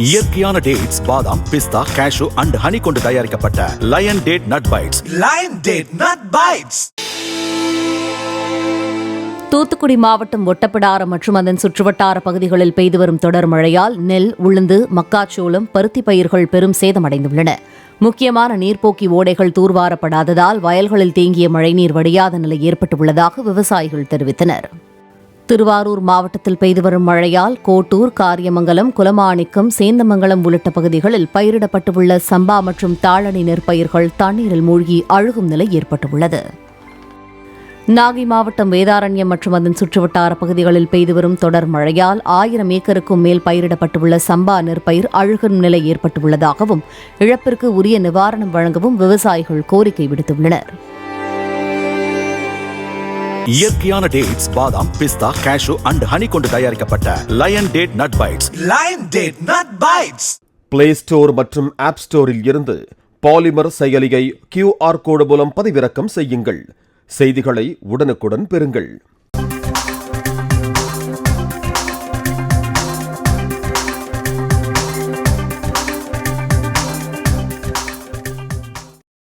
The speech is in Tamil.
இயற்கையான டேட்ஸ், பாதாம், பிஸ்தா, கேஷு அண்ட் ஹனி கொண்டு தயாரிக்கப்பட்ட lion date nut bites. Lion date nut bites. Thoothukudi மாவட்டம் ஒட்டப்பிடாரம் மற்றும் அதன் சுற்றுவட்டார பகுதிகளில் பெய்து வரும் தொடர் மழையால் நெல், உளுந்து, மக்காச்சோளம், பருத்தி பயிர்கள் பெரும் சேதமடைந்துள்ளன. முக்கியமான நீர்ப்போக்கி ஓடைகள் தூர்வாரப்படாததால் வயல்களில் தேங்கிய மழைநீர் வடியாத நிலை ஏற்பட்டுள்ளதாக விவசாயிகள் தெரிவித்தனர். திருவாரூர் மாவட்டத்தில் பெய்து வரும் மழையால் கோட்டூர், காரியமங்கலம், குலமாணிக்கம், சேந்தமங்கலம் உள்ளிட்ட பகுதிகளில் பயிரிடப்பட்டுள்ள சம்பா மற்றும் தாளணி நெற்பயிர்கள் தண்ணீரில் மூழ்கி அழுகும் நிலை ஏற்பட்டுள்ளது. நாகை மாவட்டம் வேதாரண்யம் மற்றும் அதன் சுற்றுவட்டார பகுதிகளில் பெய்து வரும் தொடர் மழையால் 1000 ஏக்கருக்கும் மேல் பயிரிடப்பட்டுள்ள சம்பா நெற்பயிர் அழுகும் நிலை ஏற்பட்டுள்ளதாகவும் இழப்பிற்கு உரிய நிவாரணம் வழங்கவும் விவசாயிகள் கோரிக்கை விடுத்துள்ளனர். இயற்கையான டேட்ஸ், பாதாம், பிஸ்தா, கேஷு அண்ட் ஹனி கொண்டு தயாரிக்கப்பட்ட lion date nut bites. Lion date nut bites. Play store மற்றும் ஆப் ஸ்டோரில் இருந்து பாலிமர் செயலியை QR கோடு மூலம் பதிவிறக்கம் செய்யுங்கள். செய்திகளை உடனுக்குடன் பெறுங்கள்.